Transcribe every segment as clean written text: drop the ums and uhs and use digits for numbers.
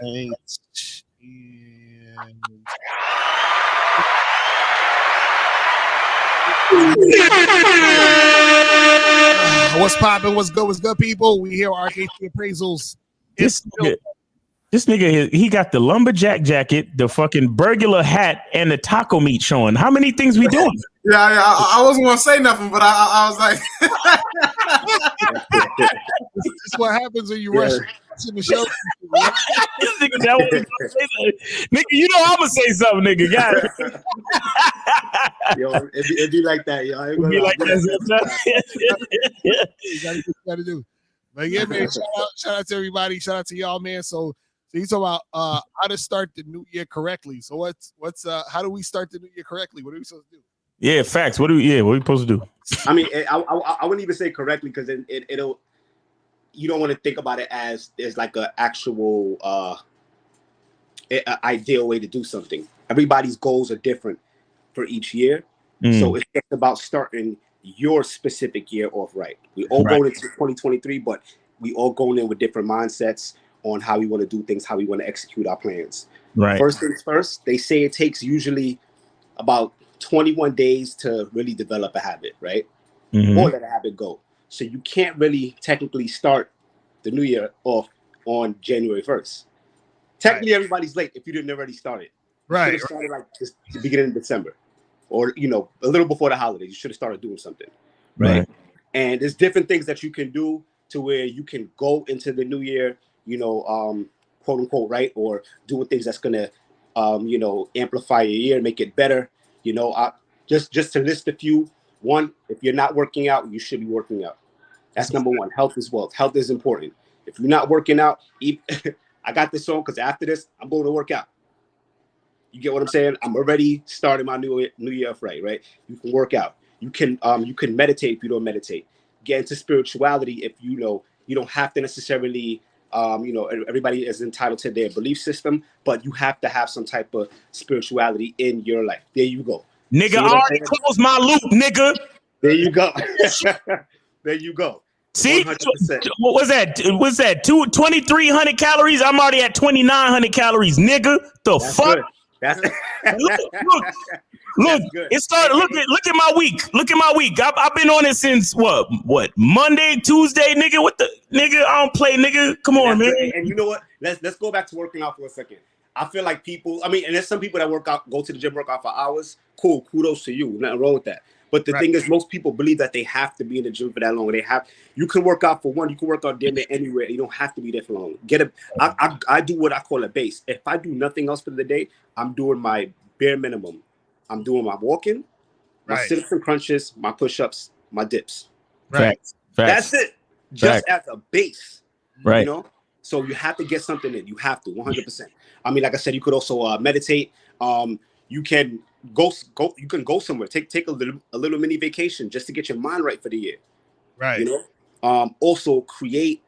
And what's popping? What's good, people? We here with RKT Appraisals. This nigga, he got the lumberjack jacket, the fucking burglar hat, and the taco meat showing. How many things we doing? Yeah, I wasn't gonna say nothing, but I was like, this is what happens when you rush in the show. Nigga, you know I'm gonna say something, nigga. Got it. Yo, it'd be like that, yo. It'd be like that. You gotta do. But yeah, man, shout out to everybody. Shout out to y'all, man. So you talk about how to start the new year correctly. So what's how do we start the new year correctly? What are we supposed to do? Yeah, facts. What are we supposed to do? I mean, I wouldn't even say correctly because it'll. You don't want to think about it as like an actual ideal way to do something. Everybody's goals are different for each year, so it's just about starting your specific year off right. We all going into 2023, but we all going in with different mindsets on how we want to do things, how we want to execute our plans. Right. First things first, they say it takes usually about 21 days to really develop a habit, right? Or let a habit go. So you can't really technically start the new year off on January 1st. Technically, everybody's late if you didn't already start it. Right. You should have started like just the beginning of December, or a little before the holidays. You should have started doing something, right? And there's different things that you can do to where you can go into the new year, quote unquote, right, or doing things that's gonna, amplify your year, make it better. Just to list a few. One, if you're not working out, you should be working out. That's number one. Health is wealth. Health is important. If you're not working out, I got this on because after this, I'm going to work out. You get what I'm saying? I'm already starting my new year off right? You can work out. You can meditate if you don't meditate. Get into spirituality if you don't have to necessarily everybody is entitled to their belief system, but you have to have some type of spirituality in your life. There you go. Nigga, I already closed my loop, nigga. There you go. There you go. See, 100%. What was that? Was that 2,300 calories? I'm already at 2,900 calories, nigga. That's fuck? Good. That's look. It started. Look at my week. Look at my week. I've been on it since what? Monday, Tuesday, nigga. What the nigga? I don't play, nigga. Come on, man. Good. And you know what? Let's go back to working out for a second. I feel like people. I mean, and there's some people that go to the gym, work out for hours. Cool, kudos to you. Nothing wrong with that. But the thing is, most people believe that they have to be in the gym for that long. You can work out for one. You can work out damn near anywhere. You don't have to be there for long. I do what I call a base. If I do nothing else for the day, I'm doing my bare minimum. I'm doing my walking, my sit-ups and crunches, my push-ups, my dips. Right. That's it. Just as a base. Right. So you have to get something in. You have to 100%. I mean, like I said, you could also meditate. You can go. You can go somewhere. Take a little mini vacation just to get your mind right for the year. Right. Also create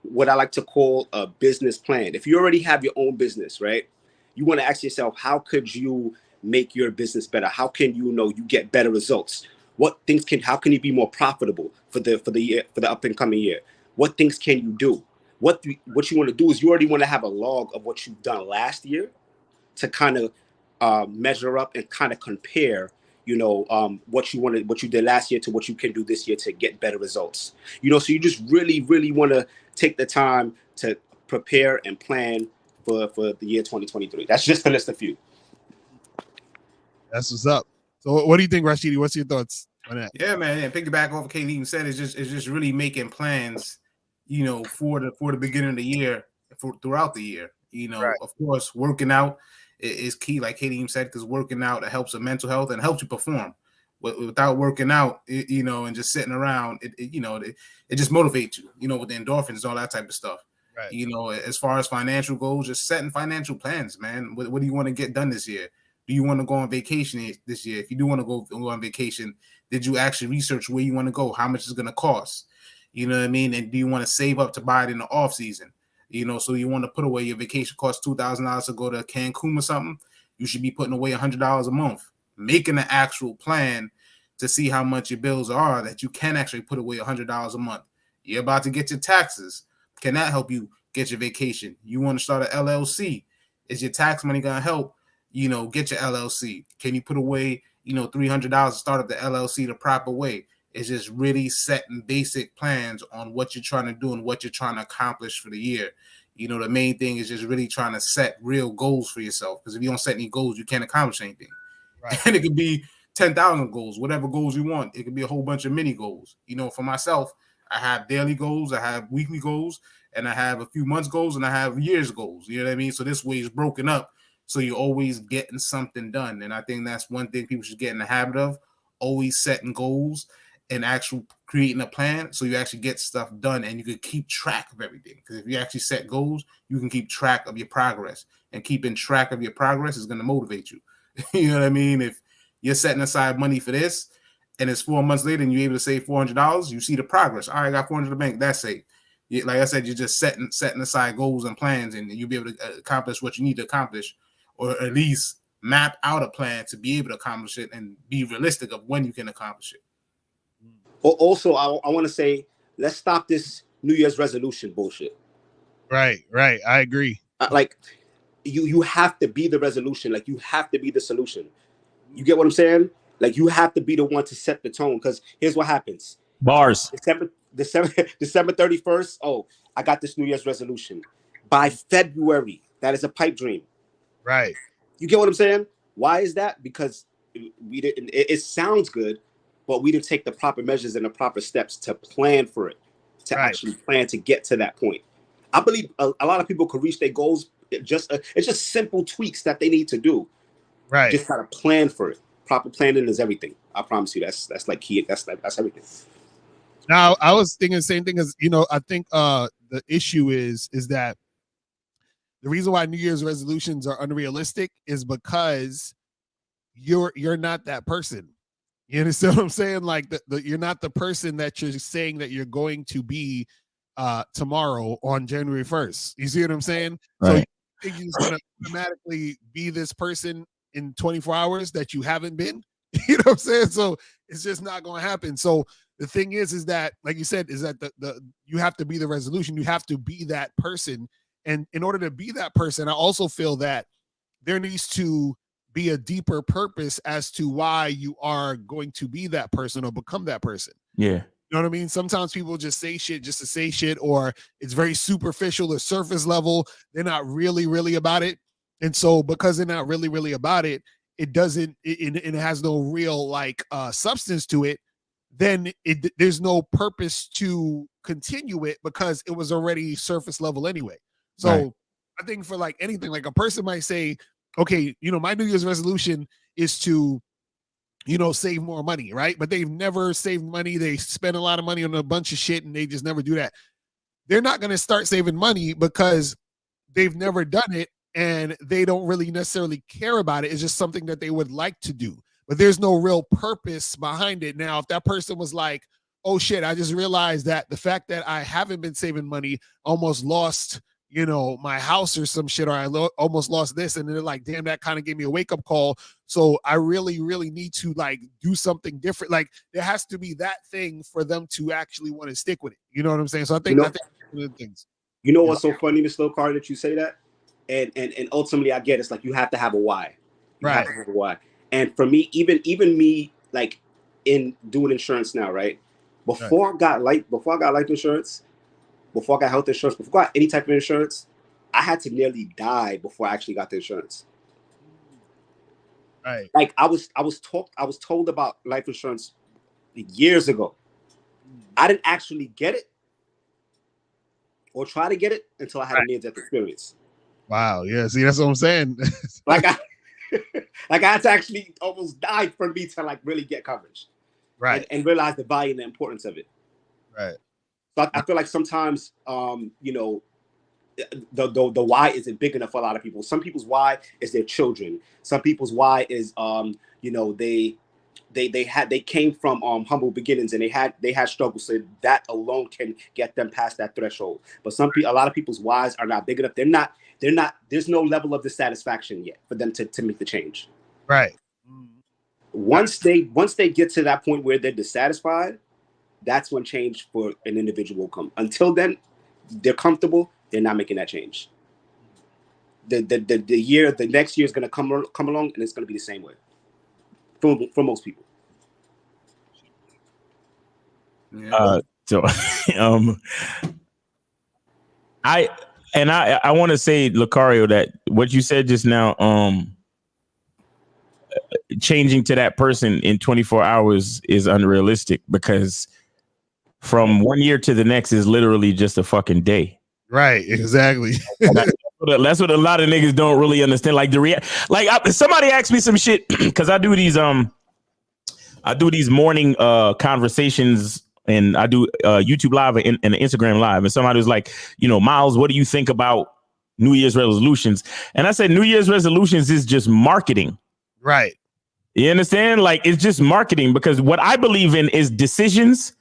what I like to call a business plan. If you already have your own business, right, you want to ask yourself, how could you make your business better? How can you get better results? How can you be more profitable for the year, for the up and coming year? What things can you do? What you want to do is you already want to have a log of what you've done last year to kind of measure up and kind of compare, what you did last year to what you can do this year to get better results. So you just really, really want to take the time to prepare and plan for the year 2023. That's just to list a few. That's what's up. So what do you think, Rashidi? What's your thoughts on that? Yeah, man. Yeah, piggyback off what Kate even said, it's just really making plans, for the beginning of the year, throughout the year. Of course, working out is key, like Katie even said, because working out, it helps with mental health and helps you perform. Without working out, and just sitting around, it just motivates you, with the endorphins and all that type of stuff. Right. As far as financial goals, just setting financial plans, man. What do you want to get done this year? Do you want to go on vacation this year? If you do want to go on vacation, did you actually research where you want to go? How much it's going to cost? You know what I mean? And do you want to save up to buy it in the off season? So you want to put away your vacation costs $2,000 to go to Cancun or something. You should be putting away $100 a month, making an actual plan to see how much your bills are that you can actually put away $100 a month. You're about to get your taxes. Can that help you Get your vacation. You want to start an LLC. Is your tax money going to help? Get your LLC. Can you put away, $300 to start up the LLC the proper way? It's just really setting basic plans on what you're trying to do and what you're trying to accomplish for the year. The main thing is just really trying to set real goals for yourself. Because if you don't set any goals, you can't accomplish anything. Right. And it could be 10,000 goals, whatever goals you want. It could be a whole bunch of mini goals. For myself, I have daily goals, I have weekly goals, and I have a few months goals, and I have years goals. You know what I mean? So this way is broken up. So you're always getting something done. And I think that's one thing people should get in the habit of, always setting goals and actually creating a plan so you actually get stuff done and you can keep track of everything. Because if you actually set goals, you can keep track of your progress. And keeping track of your progress is going to motivate you. You know what I mean? If you're setting aside money for this and it's 4 months later and you're able to save $400, you see the progress. All right, I got $400 in the bank. That's safe. Like I said, you're just setting aside goals and plans, and you'll be able to accomplish what you need to accomplish, or at least map out a plan to be able to accomplish it and be realistic of when you can accomplish it. Also, I want to say, let's stop this New Year's resolution bullshit. Right. I agree. Like, you have to be the resolution. Like, you have to be the solution. You get what I'm saying? Like, you have to be the one to set the tone. Because here's what happens. Bars. December 31st. Oh, I got this New Year's resolution. By February, that is a pipe dream. Right. You get what I'm saying? Why is that? Because we didn't. It sounds good, but we didn't take the proper measures and the proper steps to plan for it, to actually plan to get to that point. I believe a lot of people could reach their goals. It's just simple tweaks that they need to do. Right. Just gotta plan for it. Proper planning is everything. I promise you. That's like key. That's everything. Now, I was thinking the same thing as, I think the issue is that the reason why New Year's resolutions are unrealistic is because you're not that person. You understand what I'm saying? Like you're not the person that you're saying that you're going to be tomorrow on January 1st. You see what I'm saying? Right. So you think you're just going to automatically be this person in 24 hours that you haven't been? You know what I'm saying? So it's just not going to happen. So the thing is that, like you said, is that the you have to be the resolution. You have to be that person. And in order to be that person, I also feel that there needs to be a deeper purpose as to why you are going to be that person or become that person. Yeah. You know what I mean? Sometimes people just say shit just to say shit, or it's very superficial or surface level. They're not really, really about it. And so because they're not really, really about it, it has no real substance to it. Then there's no purpose to continue it because it was already surface level anyway. So I think for like anything, like a person might say, okay, my New Year's resolution is to, save more money, right? But they've never saved money. They spend a lot of money on a bunch of shit and they just never do that. They're not going to start saving money because they've never done it and they don't really necessarily care about it. It's just something that they would like to do, but there's no real purpose behind it. Now, if that person was like, oh shit, I just realized that the fact that I haven't been saving money, almost lost my house or some shit, or I almost lost this. And then they're like, damn, that kind of gave me a wake up call. So I really, really need to do something different. Like there has to be that thing for them to actually want to stick with it. You know what I'm saying? So I think, that's one of the things. You know what's so funny, Mr. Locard, that you say that? And ultimately I get it's like you have to have a why. You have to have a why. And for me, even me, like in doing insurance now, right? Before I got life insurance, before I got health insurance, before I got any type of insurance, I had to nearly die before I actually got the insurance. Right. Like I was told about life insurance years ago. I didn't actually get it or try to get it until I had a near-death experience. Wow. Yeah. See, that's what I'm saying. I had to actually almost die for me to really get coverage. Right. And realize the value and the importance of it. Right. So I feel like sometimes, the why isn't big enough for a lot of people. Some people's why is their children. Some people's why is, they came from humble beginnings and they had struggles. So that alone can get them past that threshold. But a lot of people's whys are not big enough. They're not. There's no level of dissatisfaction yet for them to make the change. Right. Once they get to that point where they're dissatisfied, that's when change for an individual will come. Until then, they're comfortable. they're not making that change. The next year is going to come along, and it's going to be the same way for most people. Yeah. I want to say, Lucario, that what you said just now, changing to that person in 24 hours is unrealistic, because from 1 year to the next is literally just a fucking day. Right, exactly. That's what a lot of niggas don't really understand. Like somebody asked me some shit, because I do these morning conversations, and I do YouTube Live and Instagram Live, and somebody was like, Miles, what do you think about New Year's resolutions? And I said, New Year's resolutions is just marketing. Right. You understand? Like, it's just marketing, because what I believe in is decisions.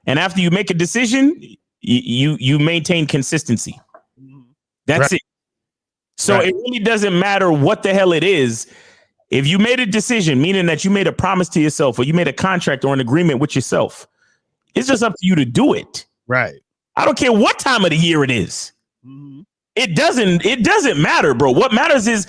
And after you make a decision, you maintain consistency. That's it. So it really doesn't matter what the hell it is. If you made a decision, meaning that you made a promise to yourself, or you made a contract or an agreement with yourself, it's just up to you to do it. Right. I don't care what time of the year it is. It doesn't matter, bro. What matters is,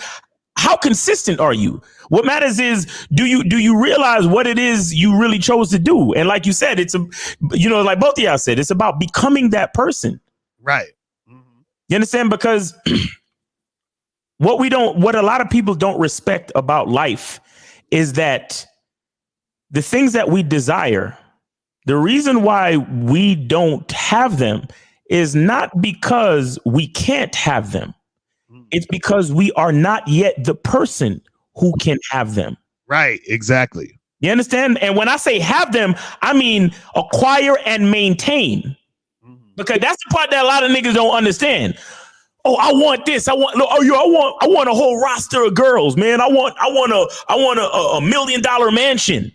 how consistent are you? What matters is, do you realize what it is you really chose to do? And like you said, it's like both of y'all said, it's about becoming that person. Right. You understand? Because what a lot of people don't respect about life is that the things that we desire, the reason why we don't have them is not because we can't have them. It's because we are not yet the person who can have them. Right, exactly. You understand? And when I say have them, I mean acquire and maintain. Because that's the part that a lot of niggas don't understand. Oh, I want this. I want a whole roster of girls, man. I want a $1 million mansion.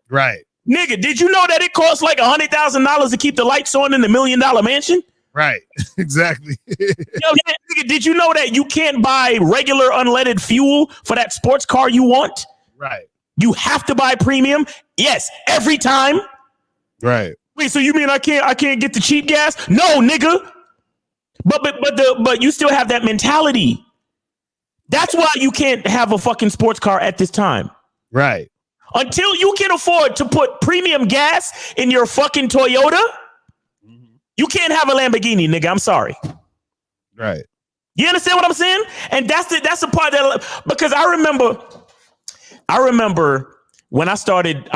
Right. Nigga, did you know that it costs like $100,000 to keep the lights on in the $1 million mansion? Right. Exactly. Nigga, did you know that you can't buy regular unleaded fuel for that sports car you want? Right. You have to buy premium. Yes, every time. Right. Wait, so you mean I can't get the cheap gas? No, nigga. But you still have that mentality. That's why you can't have a fucking sports car at this time. Right. Until you can afford to put premium gas in your fucking Toyota, you can't have a Lamborghini, nigga. I'm sorry. Right. You understand what I'm saying? And that's the part that, because I remember when I started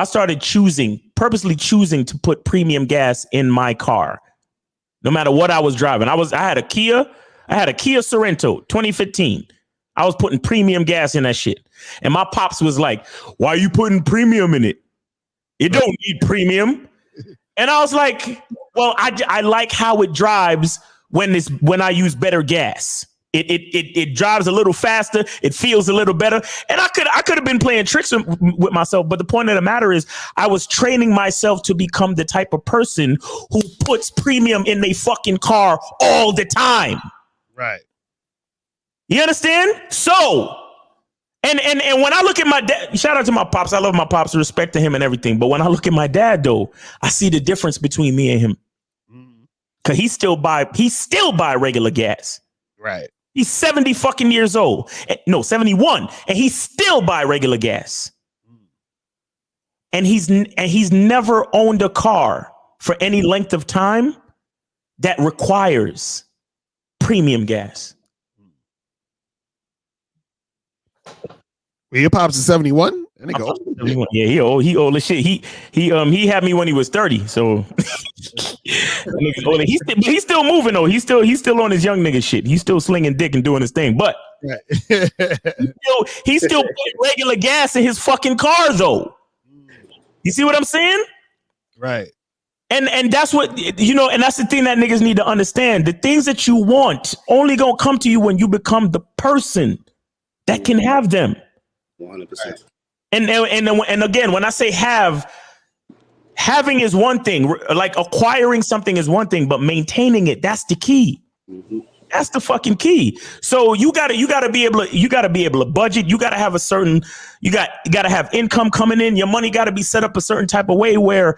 purposely choosing to put premium gas in my car, no matter what I was driving. I had a Kia Sorento 2015. I was putting premium gas in that shit. And my pops was like, why are you putting premium in it? It don't need premium. And I was like, well, I like how it drives when I use better gas. It drives a little faster. It feels a little better. And I could have been playing tricks with myself. But the point of the matter is, I was training myself to become the type of person who puts premium in their fucking car all the time. Right. You understand? So, and when I look at my dad, shout out to my pops. I love my pops, respect to him and everything. But when I look at my dad, though, I see the difference between me and him. Cause he still buy regular gas. Right. He's 70 fucking years old. No, 71. And he still buy regular gas. And he's never owned a car for any length of time that requires premium gas. Well, your pops is 71. Yeah, he old as shit. He had me when he was 30. So he's still moving though. He's still on his young nigga shit. He's still slinging dick and doing his thing. But he's still putting regular gas in his fucking car though. You see what I'm saying? Right. And that's what, and that's the thing that niggas need to understand. The things that you want only gonna come to you when you become the person that can have them. 100%. And again, when I say having is one thing, like acquiring something is one thing, but maintaining it, that's the key. That's the fucking key. So you gotta be able to budget. You gotta have you gotta have income coming in. Your money gotta be set up a certain type of way where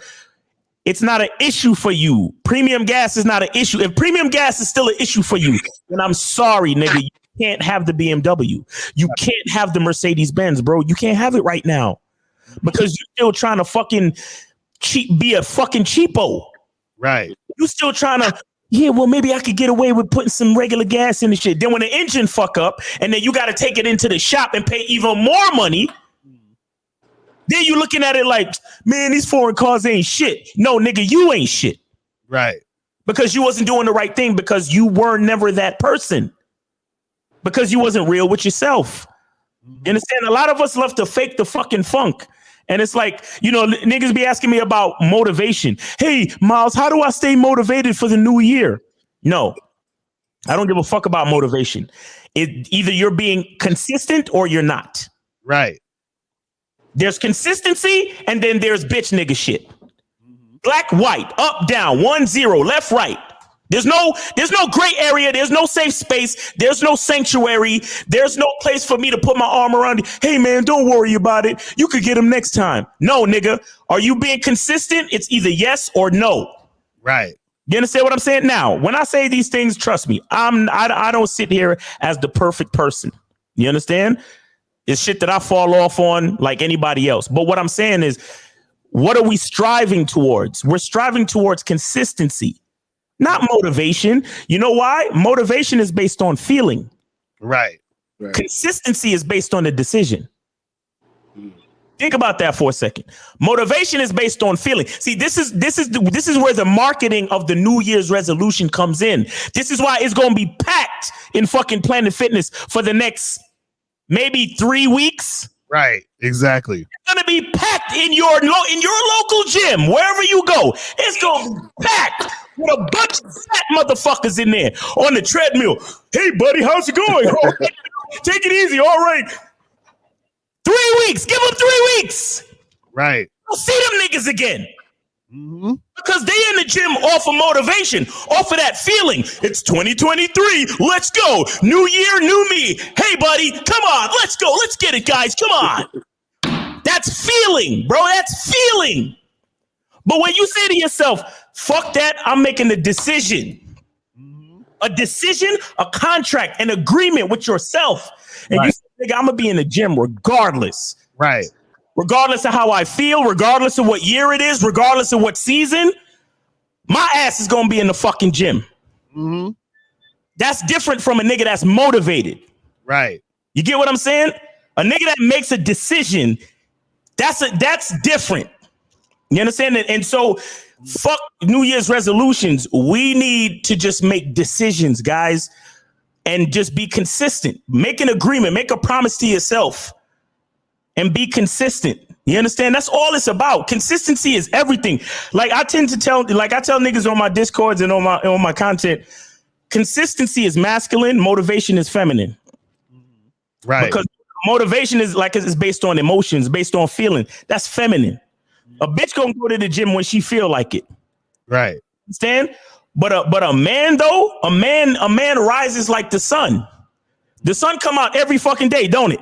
It's not an issue for you. Premium gas is not an issue. If premium gas is still an issue for you, then I'm sorry, nigga. You can't have the BMW. You can't have the Mercedes Benz, bro. You can't have it right now because you're still trying to fucking be a fucking cheapo. Right. You still trying to, yeah, well, maybe I could get away with putting some regular gas in the shit. Then when the engine fuck up and then you got to take it into the shop and pay even more money, then you looking at it like, man, these foreign cars ain't shit. No, nigga, you ain't shit. Right. Because you wasn't doing the right thing because you were never that person. Because you wasn't real with yourself. You understand? A lot of us love to fake the fucking funk. And it's like, you know, niggas be asking me about motivation. Hey, Miles, how do I stay motivated for the new year? No, I don't give a fuck about motivation. Either you're being consistent or you're not. Right. There's consistency and then there's bitch nigga shit. Black, white, up, down, 1-0, left, right. There's no gray area. There's no safe space. There's no sanctuary. There's no place for me to put my arm around you. Hey, man, don't worry about it. You could get him next time. No, nigga. Are you being consistent? It's either yes or no. Right. You understand what I'm saying? Now, when I say these things, trust me, I don't sit here as the perfect person. You understand? It's shit that I fall off on like anybody else. But what I'm saying is, what are we striving towards? We're striving towards consistency. Not motivation. You know why? Motivation is based on feeling. Right. Consistency is based on a decision. Think about that for a second. Motivation is based on feeling. See, this is where the marketing of the New Year's resolution comes in. This is why it's going to be packed in fucking Planet Fitness for the next maybe 3 weeks. Right. Exactly. It's going to be packed in your local gym, wherever you go. It's going to be packed with a bunch of fat motherfuckers in there on the treadmill. Hey, buddy, how's it going? Take it easy. All right. 3 weeks. Give them 3 weeks. Right. We'll see them niggas again. Because they in the gym off of motivation, off of that feeling. It's 2023. Let's go. New year, new me. Hey, buddy, come on. Let's go. Let's get it, guys. Come on. That's feeling, bro. That's feeling. But when you say to yourself, fuck that, I'm making a decision. A decision, a contract, an agreement with yourself. And you say, nigga, I'm going to be in the gym regardless. Right. Regardless of how I feel, regardless of what year it is, regardless of what season, my ass is going to be in the fucking gym. That's different from a nigga that's motivated. Right. You get what I'm saying? A nigga that makes a decision, that's different. You understand? And so fuck New Year's resolutions. We need to just make decisions, guys, and just be consistent. Make an agreement, make a promise to yourself. And be consistent. You understand? That's all it's about. Consistency is everything. Like I tell niggas on my Discords and on my content, consistency is masculine, motivation is feminine. Right. Because motivation is like it's based on emotions, based on feeling. That's feminine. A bitch gonna go to the gym when she feel like it. Right. Understand? But a man though, a man rises like the sun. The sun come out every fucking day, don't it?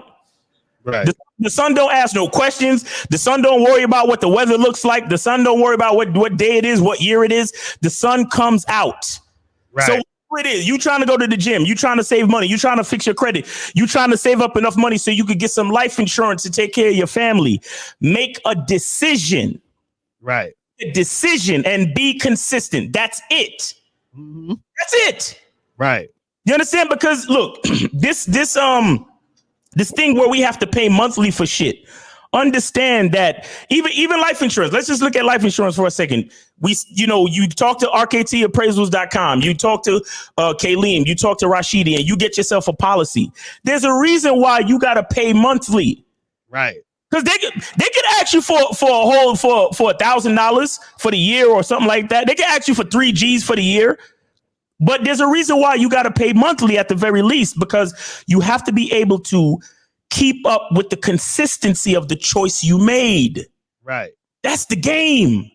Right. The sun don't ask no questions. The sun don't worry about what the weather looks like. The sun don't worry about what day it is, what year it is. The sun comes out. Right. So whatever it is, you trying to go to the gym, you trying to save money, you trying to fix your credit, you trying to save up enough money so you could get some life insurance to take care of your family. Make a decision. Right. A decision and be consistent. That's it. That's it. Right. You understand? Because look, this thing where we have to pay monthly for shit. Understand that even life insurance. Let's just look at life insurance for a second. You talk to rktappraisals.com. You talk to Kaleem. You talk to Rashidi, and you get yourself a policy. There's a reason why you got to pay monthly. Right. Because they could ask you for $1,000 for the year or something like that. They could ask you for 3 G's for the year. But there's a reason why you got to pay monthly at the very least, because you have to be able to keep up with the consistency of the choice you made. Right. That's the game.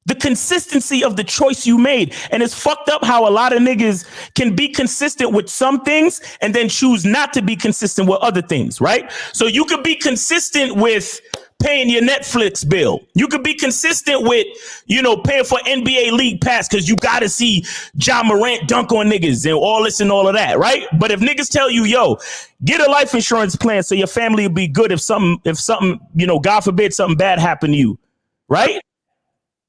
The consistency of the choice you made. And it's fucked up how a lot of niggas can be consistent with some things and then choose not to be consistent with other things, right? So you could be consistent with paying your Netflix bill. You could be consistent with, paying for NBA League Pass because you got to see Ja Morant dunk on niggas and all this and all of that, right? But if niggas tell you, yo, get a life insurance plan so your family will be good if something, God forbid something bad happened to you, right?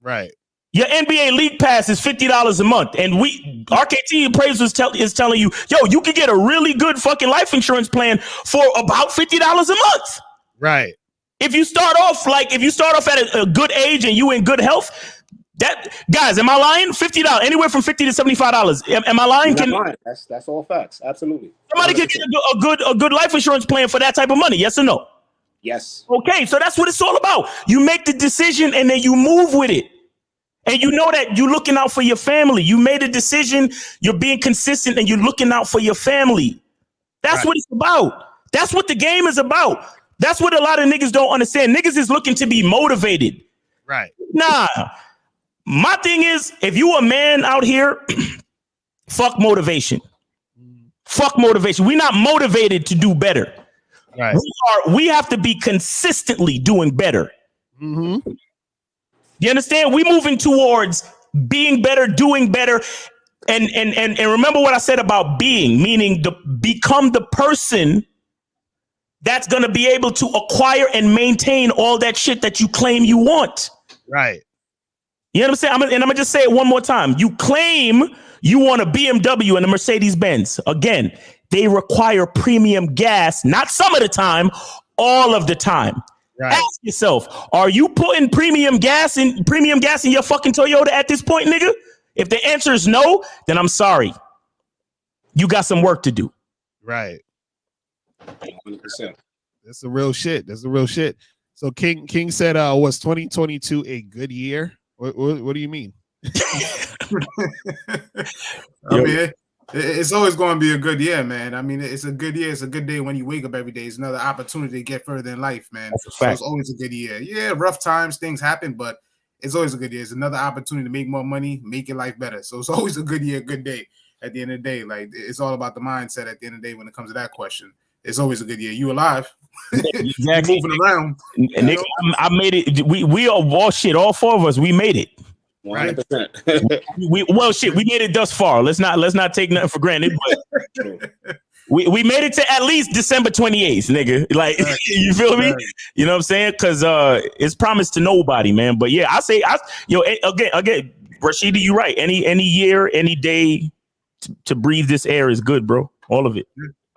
Right. Your NBA League Pass is $50 a month, and RKT Appraisal is telling you, yo, you can get a really good fucking life insurance plan for about $50 a month. Right. If you start off at a good age and you in good health, guys, am I lying? $50, anywhere from $50 to $75. Am I lying? That's all facts. Absolutely. Somebody can get a good life insurance plan for that type of money. Yes or no? Yes. Okay, so that's what it's all about. You make the decision and then you move with it. And you know that you're looking out for your family. You made a decision, you're being consistent, and you're looking out for your family. That's what it's about. That's what the game is about. That's what a lot of niggas don't understand. Niggas is looking to be motivated. Right. Nah. My thing is, if you a man out here, fuck motivation. Fuck motivation. We're not motivated to do better. Right. We have to be consistently doing better. Mm-hmm. You understand? We moving towards being better, doing better, and remember what I said about being, meaning become the person that's gonna be able to acquire and maintain all that shit that you claim you want. Right. You know what I'm saying? I'm gonna just say it one more time. You claim you want a BMW and a Mercedes-Benz. Again, they require premium gas, not some of the time, all of the time. Right. Ask yourself, are you putting premium gas in your fucking Toyota at this point, nigga? If the answer is no, then I'm sorry. You got some work to do. Right. 100%. That's the real shit. So King said, was 2022 a good year? What do you mean? I mean, it's always going to be a good year, man. I mean, it's a good year. It's a good day when you wake up every day. It's another opportunity to get further in life, man. So it's always a good year. Yeah, rough times, things happen, but it's always a good year. It's another opportunity to make more money, make your life better. So it's always a good year, good day. At the end of the day, like it's all about the mindset. At the end of the day, when it comes to that question, it's always a good year. You alive? Exactly. Moving around. Nigga, I made it. We all shit. All four of us, we made it. 100%. We made it thus far. Let's not take nothing for granted. But we made it to at least December 28th, nigga. Like, you feel me? You know what I'm saying? Because it's promised to nobody, man. But yeah, again, Rashidi, you right. Any year, any day to breathe this air is good, bro. All of it.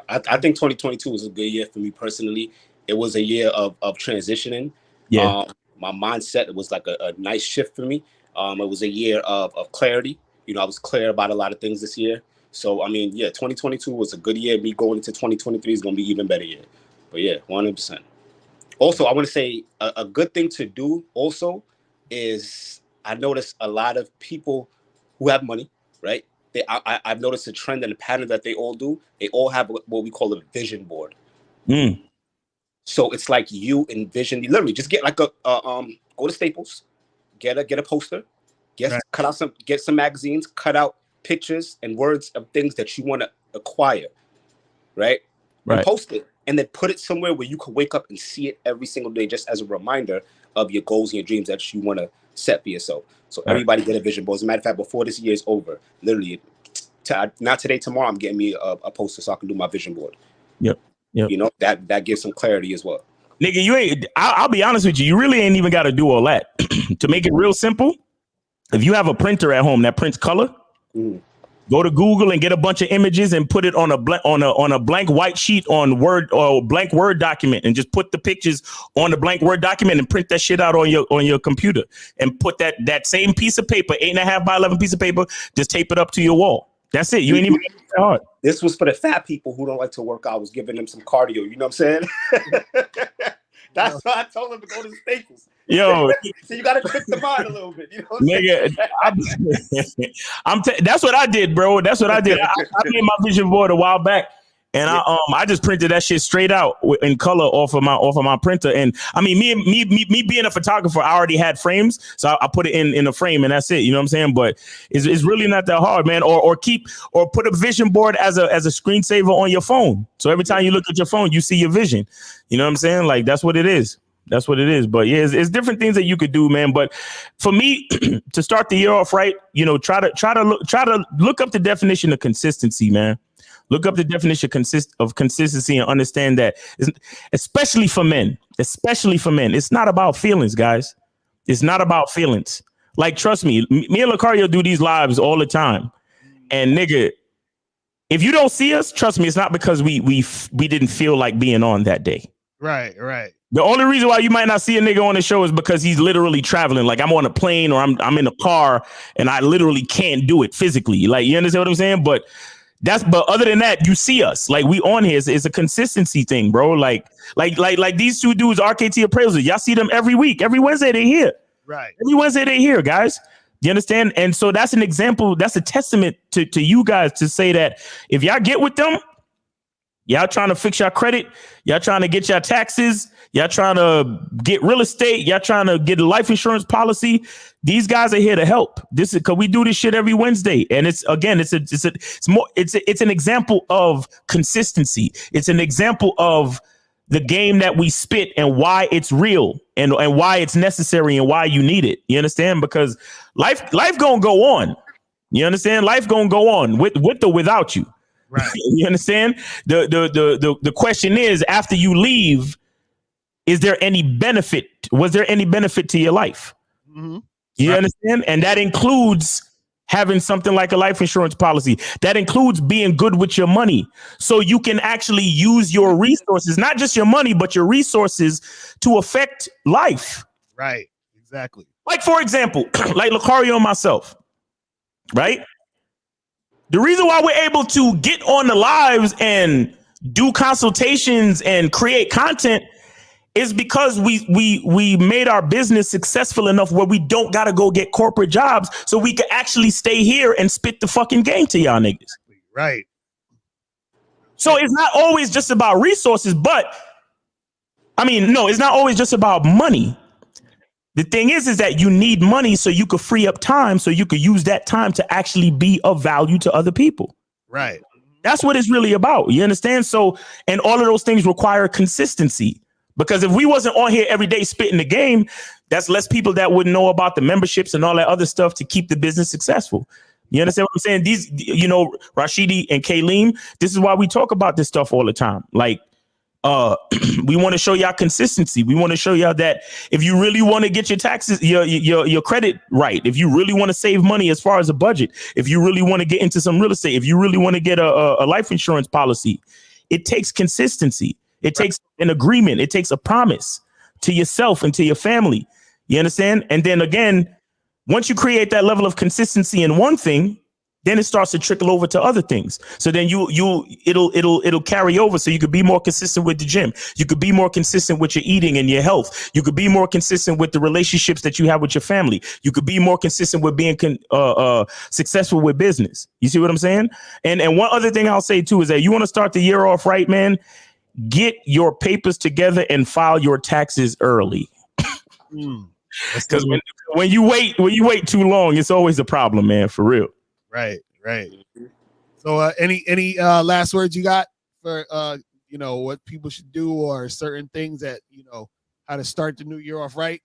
I think 2022 was a good year for me personally. It was a year of transitioning. Yeah. My mindset was like a nice shift for me. It was a year of clarity. I was clear about a lot of things this year. So, I mean, yeah, 2022 was a good year. Me going into 2023 is going to be even better year. But yeah, 100%. Also, I want to say a good thing to do also is I noticed a lot of people who have money, right? I've noticed a trend and a pattern that they all do. They all have what we call a vision board. Mm. So it's like you envision, literally just get like go to Staples, get a poster, get some magazines, cut out pictures and words of things that you want to acquire, right? And post it, and then put it somewhere where you can wake up and see it every single day, just as a reminder of your goals and your dreams that you want to set for yourself. So everybody get a vision board. As a matter of fact, before this year is over, literally, not today, tomorrow, I'm getting me a poster so I can do my vision board. Yep. That gives some clarity as well. Nigga, I'll be honest with you. You really ain't even got to do all that. To make it real simple, if you have a printer at home that prints color, go to Google and get a bunch of images and put it on a blank white sheet on Word or blank Word document, and just put the pictures on the blank Word document and print that shit out on your computer, and put that same piece of paper, 8.5 by 11 piece of paper, just tape it up to your wall. That's it. You ain't even that hard. This was for the fat people who don't like to work out. I was giving them some cardio. You know what I'm saying? That's why I told them to go to Staples. Yo, so you got to trick the mind a little bit. You know what nigga, that's what I did, bro. That's what I did. I made my vision board a while back, and I just printed that shit straight out in color off of my printer. And I mean, me being a photographer, I already had frames, so I put it in a frame, and that's it. You know what I'm saying? But it's really not that hard, man. Or put a vision board as a screensaver on your phone, so every time you look at your phone, you see your vision. You know what I'm saying? Like, that's what it is. That's what it is. But yeah, it's different things that you could do, man. But for me, to start the year off right, you know, try to look up the definition of consistency, man. Look up the definition of consistency and understand that, especially for men, it's not about feelings, guys. It's not about feelings. Like, trust me, me and Lucario do these lives all the time. And nigga, if you don't see us, trust me, it's not because we didn't feel like being on that day. Right. The only reason why you might not see a nigga on the show is because he's literally traveling. Like, I'm on a plane or I'm in a car and I literally can't do it physically. Like, you understand what I'm saying? But other than that, you see us. Like, we on here. It's a consistency thing, bro. Like these two dudes, RKT Appraisal. Y'all see them every week. Every Wednesday they here. Right. Every Wednesday they here, guys. You understand? And so that's an example. That's a testament to you guys to say that if y'all get with them, y'all trying to fix your credit, y'all trying to get your taxes, y'all trying to get real estate, y'all trying to get a life insurance policy. These guys are here to help. This is because we do this shit every Wednesday, and it's an example of consistency. It's an example of the game that we spit and why it's real and why it's necessary and why you need it. You understand? Because life gonna go on. You understand? Life gonna go on with or without you. Right. You understand? The question is, after you leave, is there any benefit? Was there any benefit to your life? Mm-hmm. You understand? And that includes having something like a life insurance policy. That includes being good with your money. So you can actually use your resources, not just your money, but your resources to affect life. Right. Exactly. Like, for example, like Lucario and myself, right? The reason why we're able to get on the lives and do consultations and create content is because we made our business successful enough where we don't got to go get corporate jobs, so we can actually stay here and spit the fucking game to y'all niggas. Right. So it's not always just about resources, but I mean, no, it's not always just about money. The thing is that you need money so you could free up time so you could use that time to actually be of value to other people. Right. That's what it's really about. You understand? So, and all of those things require consistency. Because if we wasn't on here every day spitting the game, that's less people that would know about the memberships and all that other stuff to keep the business successful. You understand what I'm saying? These, you know, Rashidi and Kaleem, this is why we talk about this stuff all the time. Like, we want to show y'all consistency. We want to show y'all that if you really want to get your taxes, your credit right, if you really want to save money as far as a budget, if you really want to get into some real estate, if you really want to get a life insurance policy, it takes consistency. It takes an agreement. It takes a promise to yourself and to your family. You understand? And then again, once you create that level of consistency in one thing, then it starts to trickle over to other things. So then it'll carry over. So you could be more consistent with the gym. You could be more consistent with your eating and your health. You could be more consistent with the relationships that you have with your family. You could be more consistent with being successful with business. You see what I'm saying? And one other thing I'll say too is that you want to start the year off right, man. Get your papers together and file your taxes early. Because when you wait too long, it's always a problem, man. For real. Right. So any last words you got for what people should do or certain things that how to start the new year off right?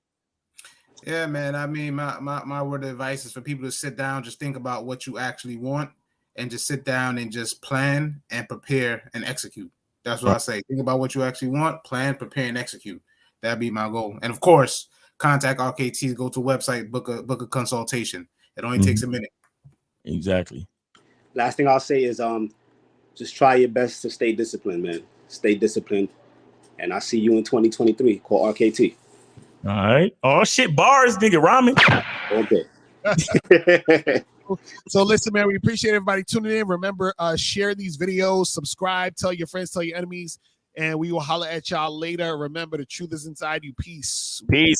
Yeah, man. I mean, my word of advice is for people to sit down, just think about what you actually want, and just sit down and just plan and prepare and execute. That's what I say. Think about what you actually want, plan, prepare, and execute. That'd be my goal. And of course, contact RKT, go to a website, book a consultation. It only takes a minute. Exactly. Last thing I'll say is just try your best to stay disciplined, man. Stay disciplined. And I'll see you in 2023. Call RKT. All right. Oh shit, bars, nigga, ramen. Okay. So listen, man, we appreciate everybody tuning in. Remember, share these videos, subscribe, tell your friends, tell your enemies, and we will holler at y'all later. Remember, the truth is inside you. Peace. Happy